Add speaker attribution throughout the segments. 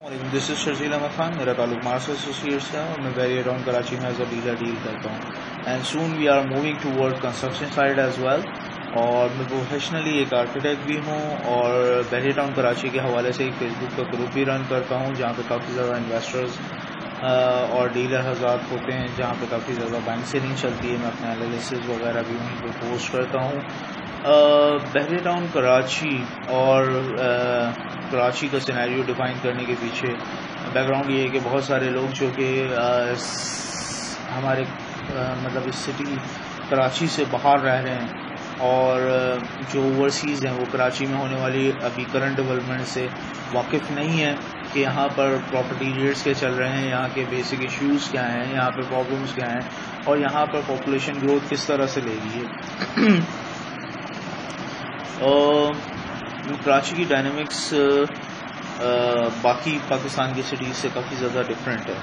Speaker 1: دس از شرزیل احمد خان. میرا تعلق مارس ایسوسیٹس سے اور میں ویری اراؤنڈ کراچی میں ایز اے ڈیلر ڈیل کرتا ہوں. And soon we are moving toward construction side as well. اور میں پروفیشنلی ایک آرکیٹیکٹ بھی ہوں اور بحری ٹاؤن کراچی کے حوالے سے ایک فیس بک کا گروپ بھی رن کرتا ہوں جہاں پہ کافی زیادہ انویسٹرز اور ڈیلر حضرات ہوتے ہیں, جہاں پہ کافی زیادہ بینک سیلنگ چلتی ہے. میں اپنے انالیسز وغیرہ بھی وہیں پہ پوسٹ کرتا ہوں. بحری ٹاؤن کراچی اور کراچی کا سینیریو ڈیفائن کرنے کے پیچھے بیک گراؤنڈ یہ ہے کہ بہت سارے لوگ جو کہ ہمارے مطلب اس سٹی کراچی سے باہر رہ رہے ہیں اور جو اوورسیز ہیں وہ کراچی میں ہونے والی ابھی کرنٹ ڈیولپمنٹ سے واقف نہیں ہے کہ یہاں پر پراپرٹی ریٹس کے چل رہے ہیں, یہاں کے بیسک ایشوز کیا ہیں, یہاں پہ پرابلمس کیا ہیں اور یہاں پر پاپولیشن گروتھ کس طرح سے لے گی ہے. کراچی کی ڈائنامکس باقی پاکستان کی سٹیز سے کافی زیادہ ڈفرینٹ ہے.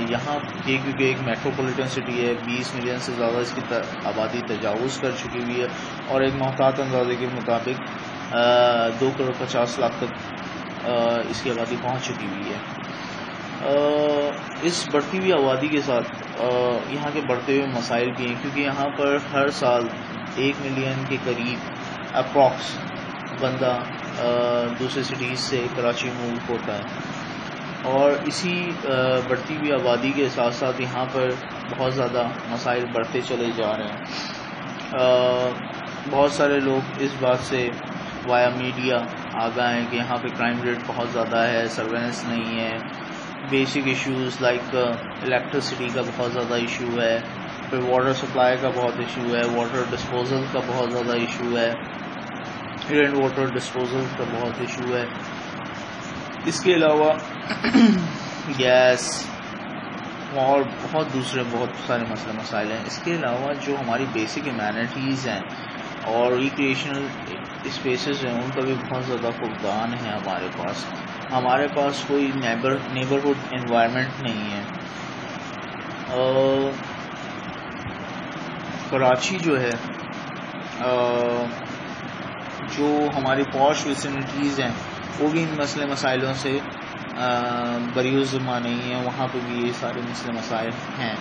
Speaker 1: یہاں کیونکہ ایک میٹروپولیٹن سٹی ہے, 20 ملین سے زیادہ اس کی آبادی تجاوز کر چکی ہوئی ہے اور ایک محتاط اندازے کے مطابق 2 کروڑ 50 لاکھ تک اس کی آبادی پہنچ چکی ہوئی ہے. اس بڑھتی ہوئی آبادی کے ساتھ یہاں کے بڑھتے ہوئے مسائل بھی ہیں, کیونکہ یہاں پر ہر سال 1 ملین کے قریب اپروکس بندہ دوسرے سٹیز سے کراچی موو ہوتا ہے اور اسی بڑھتی ہوئی آبادی کے ساتھ ساتھ یہاں پر بہت زیادہ مسائل بڑھتے چلے جا رہے ہیں. بہت سارے لوگ اس بات سے وایا میڈیا آگاہ ہیں کہ یہاں پہ کرائم ریٹ بہت زیادہ ہے, سرویلنس نہیں ہے, بیسک ایشوز لائک الیکٹریسٹی کا بہت زیادہ ایشو ہے, پھر واٹر سپلائی کا بہت ایشو ہے, واٹر ڈسپوزل کا بہت زیادہ ایشو ہے, رین واٹر ڈسپوزل کا بہت ایشو ہے. اس کے علاوہ گیس اور بہت دوسرے بہت سارے مسئلے مسائل ہیں. اس کے علاوہ جو ہماری بیسک ایمینٹیز ہیں اور ریکریشنل اسپیسز ہیں ان کا بھی بہت زیادہ فقدان ہے. ہمارے پاس کوئی نیبرہڈ انوائرمنٹ نہیں ہے. کراچی جو ہے جو ہماری پوش ویسینٹیز ہیں وہ بھی ان مسئلے مسائلوں سے بریء نہیں ہیں. وہاں پہ بھی یہ سارے مسئلے مسائل ہیں,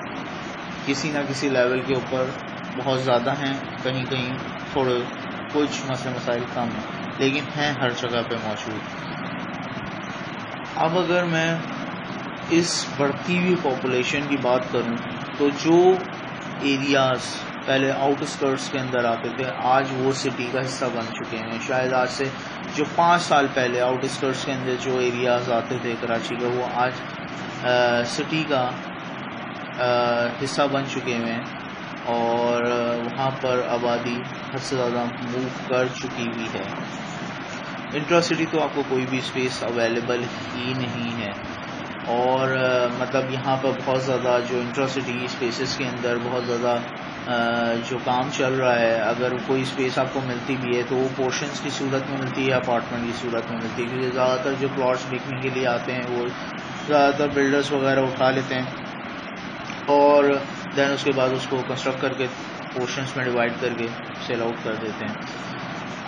Speaker 1: کسی نہ کسی لیول کے اوپر بہت زیادہ ہیں, کہیں کہیں تھوڑے کچھ مسئلے مسائل کم ہیں, لیکن ہیں ہر جگہ پہ موجود. اب اگر میں اس بڑھتی ہوئی پاپولیشن کی بات کروں تو جو ایریاز پہلے آؤٹ اسکرٹس کے اندر آتے تھے آج وہ سٹی کا حصہ بن چکے ہیں. شاید آج سے جو 5 سال پہلے آؤٹ اسکرٹس کے اندر جو ایریاز آتے تھے کراچی کے وہ آج سٹی کا حصہ بن چکے ہیں اور وہاں پر آبادی حد سے زیادہ موو کر چکی ہوئی ہے. انٹرا سٹی تو آپ کو کوئی بھی اسپیس اویلیبل ہی نہیں ہے اور مطلب یہاں پر بہت زیادہ جو انٹرا سٹی اسپیسز کے اندر بہت زیادہ جو کام چل رہا ہے, اگر کوئی اسپیس آپ کو ملتی بھی ہے تو وہ پورشنز کی صورت میں ملتی ہے, اپارٹمنٹ کی صورت میں ملتی ہے, کیونکہ زیادہ تر جو پلاٹس بکنے کے لیے آتے ہیں وہ زیادہ تر بلڈرز وغیرہ اٹھا لیتے ہیں اور دین اس کے بعد اس کو کنسٹرکٹ کر کے پورشنز میں ڈیوائڈ کر کے سیل آؤٹ کر دیتے ہیں.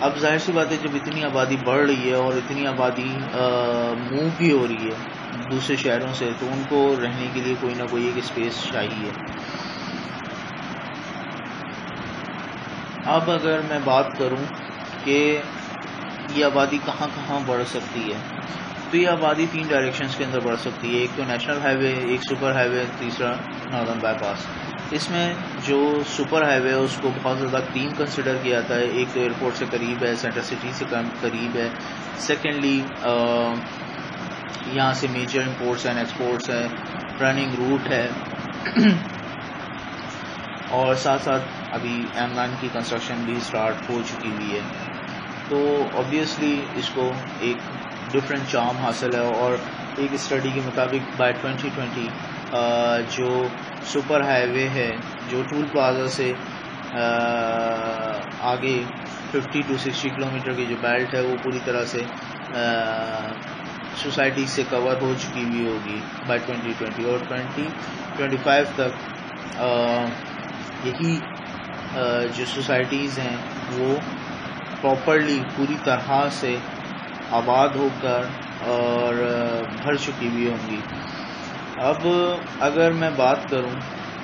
Speaker 1: اب ظاہر سی بات ہے جب اتنی آبادی بڑھ رہی ہے اور اتنی آبادی موو بھی ہو رہی ہے دوسرے شہروں سے تو ان کو رہنے کے لیے کوئی نہ کوئی ایک اسپیس چاہیے. اب اگر میں بات کروں کہ یہ آبادی کہاں کہاں بڑھ سکتی ہے تو یہ آبادی 3 ڈائریکشنز کے اندر بڑھ سکتی ہے. ایک تو نیشنل ہائی وے, ایک سپر ہائی وے, تیسرا ناردرن بائی پاس. اس میں جو سپر ہائی وے ہے اس کو بہت زیادہ کلین کنسیڈر کیا جاتا ہے. ایک تو ایئرپورٹ سے قریب ہے, سینٹر سٹی سے قریب ہے, سیکنڈلی یہاں سے میجر امپورٹس اینڈ ایکسپورٹس ہیں, رننگ روٹ ہے اور ساتھ ساتھ ابھی M9 کی کنسٹرکشن بھی سٹارٹ ہو چکی ہوئی ہے. تو آبویسلی اس کو ایک ڈفرینٹ چارم حاصل ہے اور ایک اسٹڈی کے مطابق بائی 2020 جو سپر ہائی وے ہے جو ٹول پلازا سے آگے 50 to 60 کلومیٹر کی جو بیلٹ ہے وہ پوری طرح سے سوسائٹی سے کور ہو چکی ہوئی ہوگی بائی 2020 اور 2025 تک یہی جو سوسائٹیز ہیں وہ پراپرلی پوری طرح سے آباد ہو کر اور بھر چکی ہوئی ہوں گی. اب اگر میں بات کروں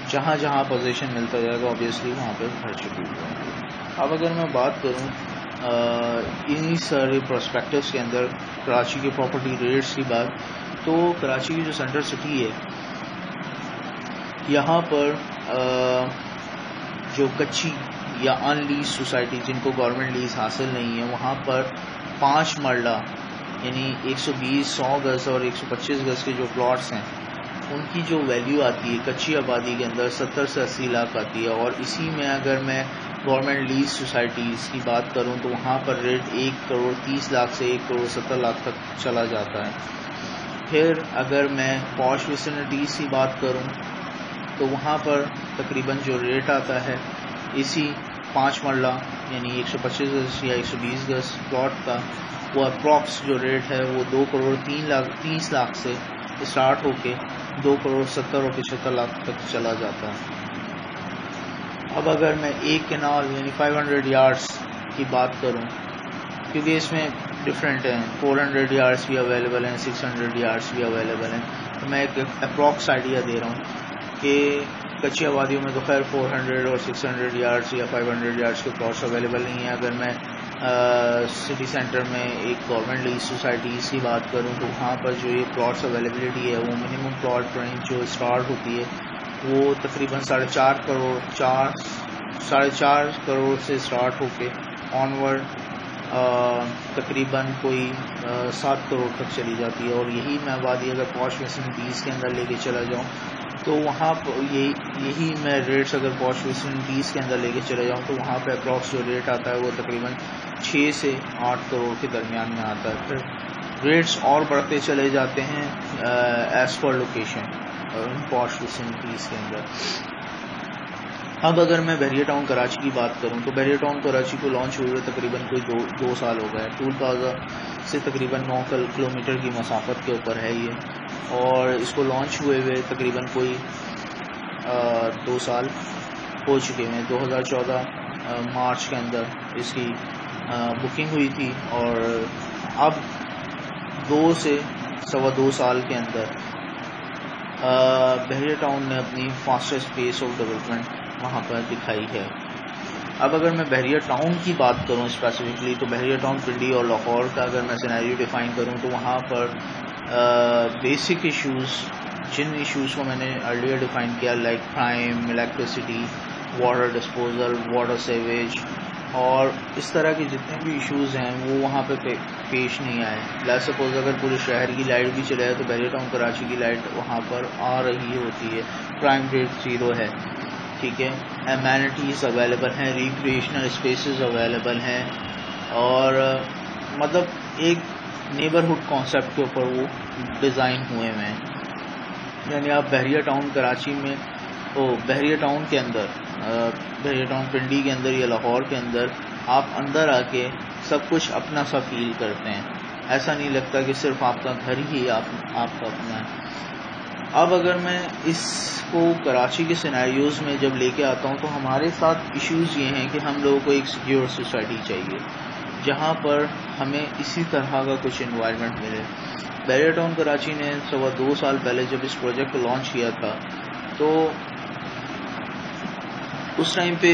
Speaker 1: جہاں جہاں پوزیشن ملتا جائے گا آبویسلی وہاں پہ بھر چکی ہوئی ہوں گی. اب اگر میں بات کروں انہی سارے پراسپیکٹس کے اندر کراچی کے پراپرٹی ریٹس کی بات, تو کراچی کی جو سینٹرل سٹی ہے یہاں پر جو کچی یا ان لیز سوسائٹی جن کو گورنمنٹ لیز حاصل نہیں ہے, وہاں پر 5 مرلہ یعنی 120-100 گز اور 125 گز کے جو پلاٹس ہیں ان کی جو ویلیو آتی ہے کچی آبادی کے اندر 70 سے 80 لاکھ آتی ہے. اور اسی میں اگر میں گورنمنٹ لیز سوسائٹیز کی بات کروں تو وہاں پر ریٹ 1 کروڑ 30 لاکھ سے 1 کروڑ 70 لاکھ تک چلا جاتا ہے. پھر اگر میں پاش ویسینٹیز کی بات کروں تو وہاں پر تقریباً جو ریٹ آتا ہے اسی 5 مرلہ یعنی 125 گز یا 120 گز پلاٹ کا, وہ اپروکس جو ریٹ ہے وہ 2 کروڑ 30 لاکھ سے اسٹارٹ ہو کے 2 کروڑ 70 اور 75 لاکھ تک چلا جاتا ہے. اب اگر میں ایک کنال یعنی 500 یارڈس کی بات کروں, کیونکہ اس میں ڈفرینٹ ہیں, 400 یارڈس بھی اویلیبل ہیں, 600 یارڈس بھی اویلیبل ہیں, تو میں ایک اپروکس آئیڈیا دے رہا ہوں کہ کچی آبادیوں میں تو خیر 400 اور 600 یارڈس یا 500 یارڈس کے پلاٹس اویلیبل نہیں ہیں. اگر میں سٹی سینٹر میں ایک گورنمنٹ لیز سوسائٹیز کی بات کروں تو وہاں پر جو یہ پلاٹس اویلیبلٹی ہے وہ منیمم پلاٹ رینج جو اسٹارٹ ہوتی ہے وہ تقریباً 4.5 کروڑ 4.5 کروڑ سے اسٹارٹ ہو کے آنورڈ تقریباً کوئی 7 کروڑ تک چلی جاتی ہے. اور یہی میں آبادی اگر پاش ویسینٹیز کے اندر لے کے چلا جاؤں تو وہاں یہی میں ریٹس اگر پاش ویسینٹیز کے اندر لے کے چلا جاؤں تو وہاں پہ اپروکس جو ریٹ آتا ہے وہ تقریباً 6 سے 8 کروڑ کے درمیان میں آتا ہے. پھر ریٹس اور بڑھتے چلے جاتے ہیں ایز پر لوکیشن پاش ویسینٹیز کے اندر. اب اگر میں بحریہ ٹاؤن کراچی کی بات کروں تو بحریہ ٹاؤن کراچی کو لانچ ہوئے تقریباً کوئی 2 سال ہو گئے. ٹول پلازا سے تقریباً 9 کلومیٹر کی مسافت کے اوپر ہے یہ, اور اس کو لانچ ہوئے تقریباً کوئی 2 سال ہو چکے ہیں. 2014 مارچ کے اندر اس کی بکنگ ہوئی تھی, اور اب 2 سے 2.25 سال کے اندر بحریہ ٹاؤن نے اپنی فاسٹسٹ پیس آف ڈیولپمنٹ وہاں پر دکھائی ہے. اب اگر میں بحریہ ٹاؤن کی بات کروں اسپیسیفکلی تو بحریہ ٹاؤن پنڈی اور لاہور کا اگر میں سینیریو ڈیفائن کروں تو وہاں پر بیسک ایشوز جن ایشوز کو میں نے ارلیئر ڈیفائن کیا like crime, electricity, water disposal, water sewage اور اس طرح کے جتنے بھی ایشوز ہیں وہ وہاں پہ پیش نہیں آئے. لیٹ سپوز اگر پورے شہر کی لائٹ بھی چلے تو بحریہ ٹاؤن کراچی کی لائٹ وہاں پر آ رہی ہوتی ہے. کرائم ریٹ 0 ہے, ٹھیک ہے, امینٹیز اویلیبل ہیں, ریکریشنل اسپیسز اویلیبل ہیں, اور مطلب ایک نیبرہڈ کانسیپٹ کے اوپر وہ ڈیزائن ہوئے ہیں. یعنی آپ بحریہ ٹاؤن کراچی میں بحریہ ٹاؤن کے اندر بحریہ ٹاؤن پنڈی کے اندر یا لاہور کے اندر آپ اندر آ کے سب کچھ اپنا سا فیل کرتے ہیں. ایسا نہیں لگتا کہ صرف آپ کا گھر ہی آپ کا اپنا ہے. اب اگر میں اس کو کراچی کے سینیریوز میں جب لے کے آتا ہوں تو ہمارے ساتھ ایشوز یہ ہیں کہ ہم لوگوں کو ایک سیکیور سوسائٹی چاہیے جہاں پر ہمیں اسی طرح کا کچھ انوائرمنٹ ملے. بحریہ ٹاؤن کراچی نے 2 سال پہلے جب اس پروجیکٹ کو لانچ کیا تھا تو اس ٹائم پہ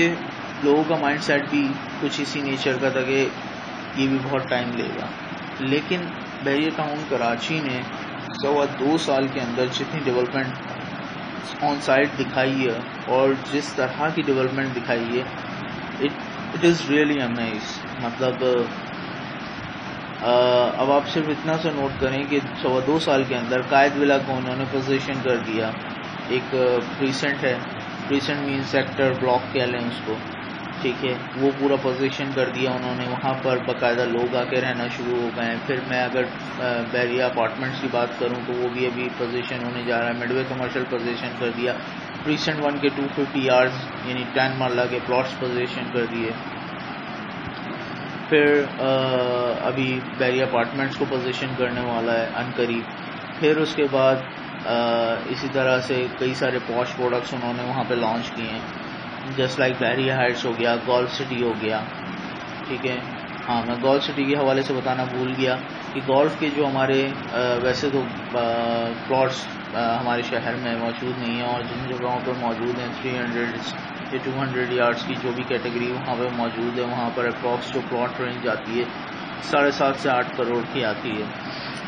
Speaker 1: لوگوں کا مائنڈ سیٹ بھی کچھ اسی نیچر کا تھا کہ یہ بھی بہت ٹائم لے گا. لیکن بحریہ ٹاؤن کراچی نے 2 سال کے اندر جتنی ڈیولپمنٹ آن سائٹ دکھائی ہے اور جس طرح کی ڈیولپمنٹ دکھائی ہے اٹ از ریئلی امیز. مطلب اب آپ صرف اتنا سا نوٹ کریں کہ 2 سال کے اندر قائد ولا کو انہوں نے پوزیشن کر دیا. ایک پریسنٹ ہے, پریسنٹ مین سیکٹر بلاک کہہ لیں اس کو, ٹھیک ہے, وہ پورا پوزیشن کر دیا انہوں نے. وہاں پر باقاعدہ لوگ آ کے رہنا شروع ہو گئے ہیں. پھر میں اگر بحریہ اپارٹمنٹس کی بات کروں تو وہ بھی ابھی پوزیشن ہونے جا رہا ہے. مڈ وے کمرشل پوزیشن کر دیا. پریسنٹ 1 کے 250 یارڈز یعنی 10 مرلہ کے پلاٹس پوزیشن کر دیے. پھر ابھی بحریہ اپارٹمنٹس کو پوزیشن کرنے والا ہے ان قریب. پھر اس کے بعد اسی طرح سے کئی سارے پوش پروڈکٹس انہوں نے وہاں پہ لانچ کیے ہیں, جسٹ لائک بحریہ ہائٹس ہو گیا, گولف سٹی ہو گیا, ٹھیک ہے. ہاں, میں گولف سٹی کے حوالے سے بتانا بھول گیا کہ گولف کے جو ہمارے ویسے تو پلاٹس ہمارے شہر میں موجود نہیں ہیں، اور جن جگہوں پر موجود ہیں 300 یا 200 یارڈس کی جو بھی کیٹیگری وہاں پہ موجود ہے، وہاں پر اپروکس جو پلاٹ رینج آتی ہے 7.5 سے 8 کروڑ کی آتی ہے۔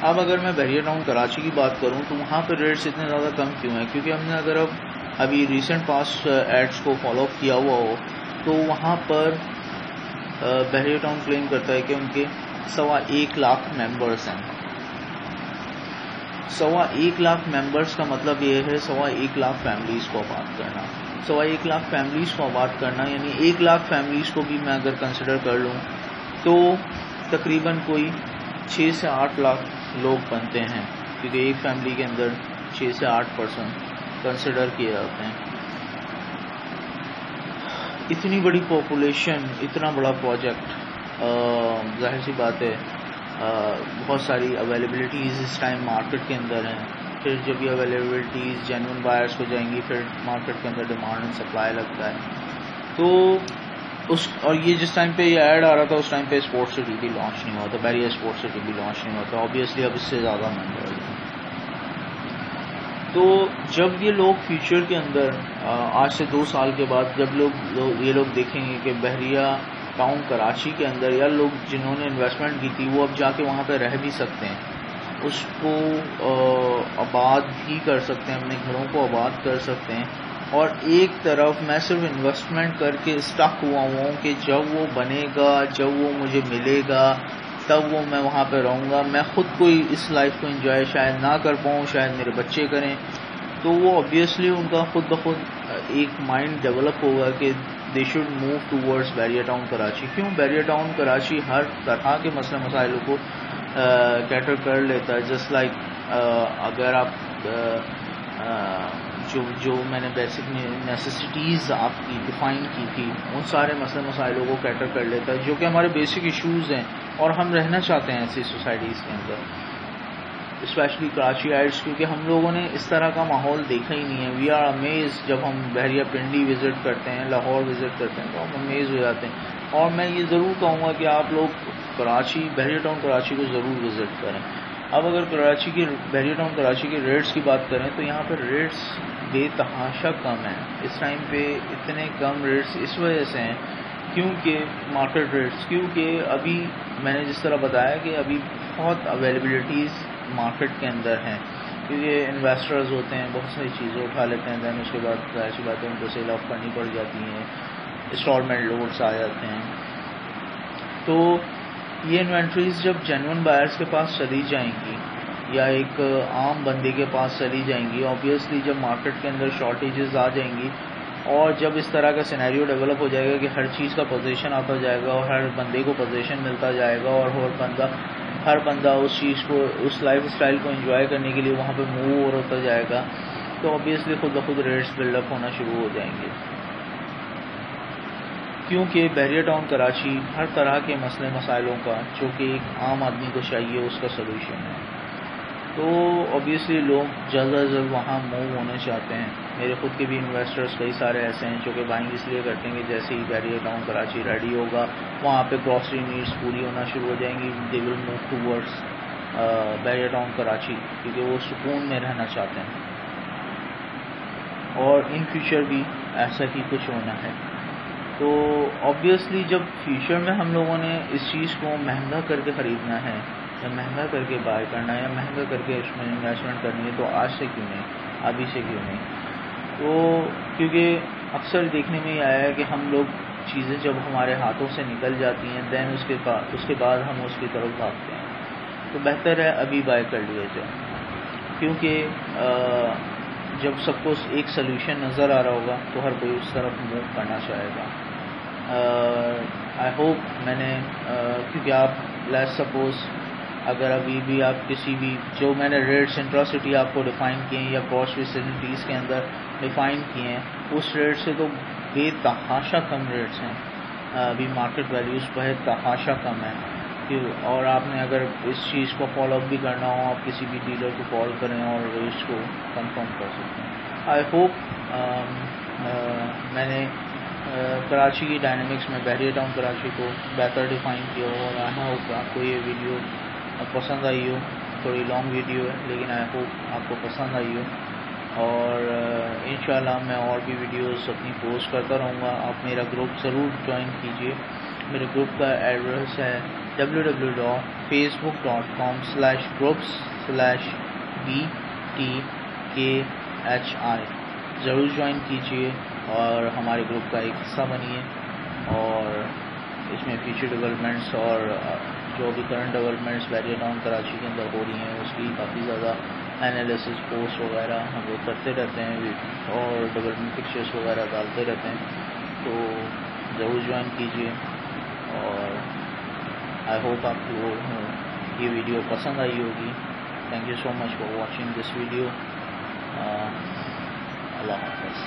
Speaker 1: اب اگر میں بحریہ ٹاؤن کراچی کی بات کروں تو وہاں پہ ریٹس اتنے زیادہ کم کیوں ہیں؟ کیونکہ ہم نے اگر ابھی ریسنٹ پاس ایڈس کو فالو اپ کیا ہوا ہو تو وہاں پر بحریہ ٹاؤن کلیم کرتا ہے کہ ان کے 1.25 لاکھ ممبرس ہیں۔ 1.25 لاکھ ممبرس کا مطلب یہ ہے 1.25 لاکھ فیملیز کو آباد کرنا۔ 1.25 لاکھ فیملیز کو آباد کرنا یعنی 1 لاکھ فیملیز کو بھی میں اگر کنسیڈر کر لوں تو تقریباً کوئی 6 سے 8 لاکھ لوگ بنتے ہیں، کیونکہ ایک فیملی کے اندر 6 سے 8 پرسن کنسیڈر کیے جاتے ہیں۔ اتنی بڑی پاپولیشن، اتنا بڑا پروجیکٹ، ظاہر سی بات ہے بہت ساری اویلیبلٹیز اس ٹائم مارکیٹ کے اندر ہیں۔ پھر جب یہ اویلیبلٹیز جینون بائرس کو جائیں گی، پھر مارکیٹ کے اندر ڈیمانڈ اینڈ سپلائی لگتا ہے تو اور یہ جس ٹائم پہ یہ ایڈ آ رہا تھا اس ٹائم پہ اسپورٹس سٹی بھی لانچ نہیں ہوا تھا، بحریہ اسپورٹس سٹی بھی لانچ نہیں ہوا تھا، آبویسلی اب اس سے زیادہ مہنگا ہے۔ تو جب یہ لوگ فیوچر کے اندر آج سے 2 سال کے بعد جب یہ لوگ دیکھیں گے کہ بحریہ ٹاؤن کراچی کے اندر یا لوگ جنہوں نے انویسٹمنٹ کی تھی وہ اب جا کے وہاں پہ رہ بھی سکتے ہیں، اس کو آباد بھی کر سکتے ہیں، اپنے گھروں کو آباد کر سکتے ہیں، اور ایک طرف میں صرف انویسٹمنٹ کر کے اسٹک ہوا ہوں کہ جب وہ بنے گا، جب وہ مجھے ملے گا تب وہ میں وہاں پہ رہوں گا، میں خود کوئی اس لائف کو انجوائے شاید نہ کر پاؤں، شاید میرے بچے کریں، تو وہ آبویسلی ان کا خود بخود ایک مائنڈ ڈیولپ ہوگا کہ دے شوڈ موو ٹوورڈز بحریہ ٹاؤن کراچی۔ کیوں؟ بحریہ ٹاؤن کراچی ہر طرح کے مسئلے مسائلوں کو کیٹر کر لیتا ہے، جسٹ لائک اگر آپ جو میں نے بیسک نیسیسٹیز آپ کی ڈیفائن کی تھی ان سارے مسئلے مسائلوں کو کیٹر کر لیتا ہے جو کہ ہمارے بیسک ایشوز ہیں، اور ہم رہنا چاہتے ہیں ایسی سوسائٹیز کے اندر، اسپیشلی کراچی آئٹس، کیونکہ ہم لوگوں نے اس طرح کا ماحول دیکھا ہی نہیں ہے۔ وی آر امیز جب ہم بحریہ پنڈی وزٹ کرتے ہیں، لاہور وزٹ کرتے ہیں تو ہم امیز ہو جاتے ہیں، اور میں یہ ضرور کہوں گا کہ آپ لوگ کراچی، بحریہ ٹاؤن کراچی کو ضرور وزٹ کریں۔ اب اگر بحریہ ٹاؤن کراچی کے ریٹس کی بات کریں تو یہاں پر ریٹس بے تحاشا کم ہیں، اس ٹائم پہ اتنے کم ریٹس اس وجہ سے ہیں کیونکہ مارکیٹ ریٹس، کیونکہ ابھی میں نے جس طرح بتایا کہ ابھی بہت اویلیبلٹیز مارکیٹ کے اندر ہیں، کیونکہ انویسٹرز ہوتے ہیں بہت ساری چیزیں اٹھا لیتے ہیں، دین اس کے بعد ایسی باتیں ان کو سیل آف کرنی پڑ جاتی ہیں، انسٹالمنٹ لوڈس آ جاتے ہیں، تو یہ انوینٹریز جب جینون بائرس کے پاس چلی جائیں گی یا ایک عام بندے کے پاس چلی جائیں گی، آبویسلی جب مارکیٹ کے اندر شارٹیجز آ جائیں گی اور جب اس طرح کا سینیریو ڈیولپ ہو جائے گا کہ ہر چیز کا پوزیشن آتا جائے گا اور ہر بندے کو پوزیشن ملتا جائے گا اور ہر بندہ اس چیز کو، اس لائف اسٹائل کو انجوائے کرنے کے لیے وہاں پہ موو اور ہوتا جائے گا، تو آبویسلی خود بخود ریٹس بلڈ اپ ہونا شروع ہو جائیں گے، کیونکہ بحریہ ٹاؤن کراچی ہر طرح کے مسئلے مسائلوں کا جو کہ ایک عام آدمی کو چاہیے اس کا سلوشن ہے، تو آبویسلی لوگ جلد از جلد وہاں موو ہونا چاہتے ہیں۔ میرے خود کے بھی انویسٹرز کئی سارے ایسے ہیں جو کہ بائنگ اس لیے کرتے ہیں کہ جیسے ہی بحریہ ٹاؤن کراچی ریڈی ہوگا وہاں پہ گروسری نیڈس پوری ہونا شروع ہو جائیں گی، دے ول موو ٹوورڈس بحریہ ٹاؤن کراچی، کیونکہ وہ سکون میں رہنا چاہتے ہیں، اور ان فیوچر بھی ایسا ہی کچھ ہونا ہے۔ تو آبویسلی جب فیوچر میں ہم لوگوں نے اس چیز کو مہنگا کر کے خریدنا ہے یا مہنگا کر کے بائی کرنا ہے یا مہنگا کر کے اس میں انویسٹمنٹ کرنی ہے تو آج سے کیوں نہیں، ابھی سے کیوں نہیں؟ تو کیونکہ اکثر دیکھنے میں یہ آیا ہے کہ ہم لوگ چیزیں جب ہمارے ہاتھوں سے نکل جاتی ہیں دین اس کے بعد ہم اس کی طرف بھاگتے ہیں، تو بہتر ہے ابھی بائی کر لیا جائے، کیونکہ جب سب کو ایک سلوشن نظر آ رہا ہوگا تو ہر کوئی اس طرف موو کرنا چاہے گا۔ آئی ہوپ میں نے کیونکہ آپ لیٹس سپوز اگر ابھی بھی آپ کسی بھی جو میں نے ریٹس انٹراسٹی آپ کو ڈیفائن کیے ہیں یا کاسٹ فیسلٹیز کے اندر ڈیفائن کیے ہیں، اس ریٹ سے تو بے تحاشا کم ریٹس ہیں، ابھی مارکیٹ ویلیوز بے تحاشا کم ہیں، اور آپ نے اگر اس چیز کو فالو اپ بھی کرنا ہو آپ کسی بھی ڈیلر کو کال کریں اور ریٹس کو کنفرم کر سکتے ہیں۔ آئی ہوپ میں نے کراچی کی ڈائنامکس میں بحریہ ٹاؤن کراچی کو بہتر ڈیفائن کیا ہو، اور آئی ہوپ آپ کو یہ ویڈیو پسند آئی ہو. تھوڑی لانگ ویڈیو ہے لیکن آئی ہوپ آپ کو پسند آئی ہو. اور انشاءاللہ میں اور بھی ویڈیوز اپنی پوسٹ کرتا رہوں گا. آپ میرا گروپ ضرور جوائن کیجیے. میرے گروپ کا ایڈریس ہے www.facebook.com/groups/btkhi. ضرور جوائن کیجیے اور ہمارے گروپ کا ایک حصہ بنیے. اور اس میں فیوچر ڈیولپمنٹس اور جو بھی current developments very town Karachi کے اندر ہو رہی ہیں اس کی کافی زیادہ انالیسس پوسٹ وغیرہ ہم لوگ کرتے رہتے ہیں اور ڈیولپمنٹ پکچرس وغیرہ ڈالتے رہتے ہیں. تو ضرور جوائن کیجیے. اور آئی ہوپ آپ کو یہ ویڈیو پسند آئی ہوگی. Thank you so much for watching this video. اللہ حافظ.